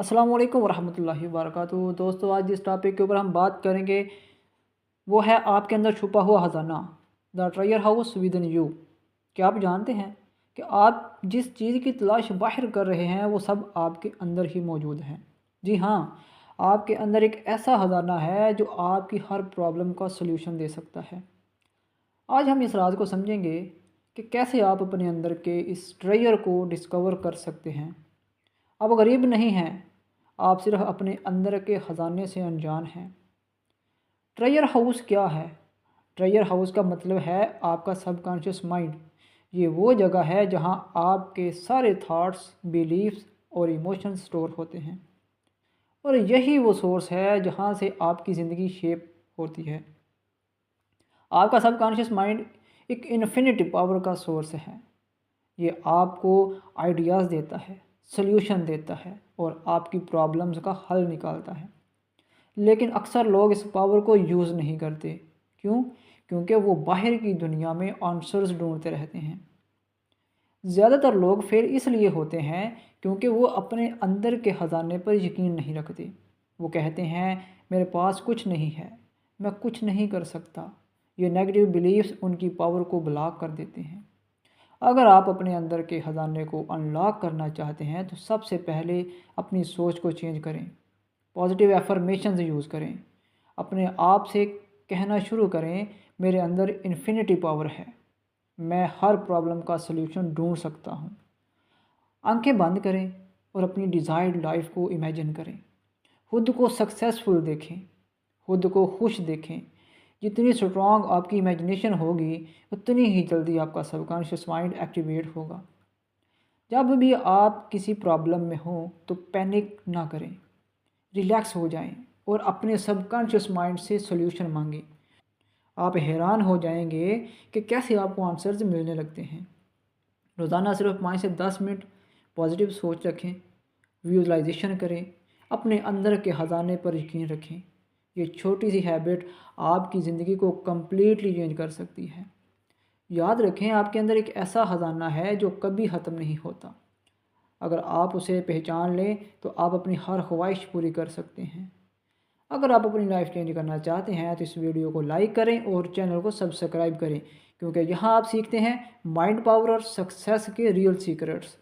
अस्सलाम वालेकुम वरहमतुल्लाहि वबरकातुहू। दोस्तों, आज जिस टॉपिक के ऊपर हम बात करेंगे वो है आपके अंदर छुपा हुआ ख़जाना, the treasure house within you. क्या आप जानते हैं कि आप जिस चीज़ की तलाश बाहर कर रहे हैं वो सब आपके अंदर ही मौजूद हैं। जी हाँ, आपके अंदर एक ऐसा ख़जाना है जो आपकी हर प्रॉब्लम का सल्यूशन दे सकता है। आज हम इस राज को समझेंगे कि कैसे आप अपने अंदर के इस ट्रेजर को डिस्कवर कर सकते हैं। आप गरीब नहीं हैं, आप सिर्फ अपने अंदर के ख़जाने से अनजान हैं। ट्रेजर हाउस क्या है? ट्रेजर हाउस का मतलब है आपका सबकॉन्शियस माइंड। ये वो जगह है जहाँ आपके सारे थॉट्स, बिलीफ्स और इमोशंस स्टोर होते हैं, और यही वो सोर्स है जहाँ से आपकी ज़िंदगी शेप होती है। आपका सबकॉन्शियस माइंड एक इन्फिनिटी पावर का सोर्स है। ये आपको आइडियाज़ देता है, सॉल्यूशन देता है और आपकी प्रॉब्लम्स का हल निकालता है। लेकिन अक्सर लोग इस पावर को यूज़ नहीं करते। क्यों? क्योंकि वो बाहर की दुनिया में आंसर्स ढूंढते रहते हैं। ज़्यादातर लोग फेल इसलिए होते हैं क्योंकि वो अपने अंदर के ख़जाने पर यकीन नहीं रखते। वो कहते हैं मेरे पास कुछ नहीं है, मैं कुछ नहीं कर सकता। ये नेगेटिव बिलीफ्स उनकी पावर को ब्लॉक कर देते हैं। अगर आप अपने अंदर के ख़जाने को अनलॉक करना चाहते हैं तो सबसे पहले अपनी सोच को चेंज करें। पॉजिटिव एफर्मेशंस यूज़ करें। अपने आप से कहना शुरू करें मेरे अंदर इन्फिनिटी पावर है, मैं हर प्रॉब्लम का सल्यूशन ढूंढ सकता हूँ। आंखें बंद करें और अपनी डिज़ायर्ड लाइफ को इमेजिन करें। खुद को सक्सेसफुल देखें, खुद को खुश देखें। जितनी स्ट्रॉन्ग आपकी इमेजिनेशन होगी उतनी ही जल्दी आपका सबकॉन्शियस माइंड एक्टिवेट होगा। जब भी आप किसी प्रॉब्लम में हो तो पैनिक ना करें, रिलैक्स हो जाएं और अपने सबकॉन्शियस माइंड से सॉल्यूशन मांगें। आप हैरान हो जाएंगे कि कैसे आपको आंसर्स मिलने लगते हैं। रोज़ाना सिर्फ 5 से 10 मिनट पॉजिटिव सोच रखें, विजुअलाइजेशन करें, अपने अंदर के ख़जाने पर यकीन रखें। ये छोटी सी हैबिट आपकी ज़िंदगी को कम्प्लीटली चेंज कर सकती है। याद रखें, आपके अंदर एक ऐसा ख़जाना है जो कभी ख़त्म नहीं होता। अगर आप उसे पहचान लें तो आप अपनी हर ख्वाहिश पूरी कर सकते हैं। अगर आप अपनी लाइफ चेंज करना चाहते हैं तो इस वीडियो को लाइक करें और चैनल को सब्सक्राइब करें, क्योंकि यहाँ आप सीखते हैं माइंड पावर और सक्सेस के रियल सीक्रेट्स।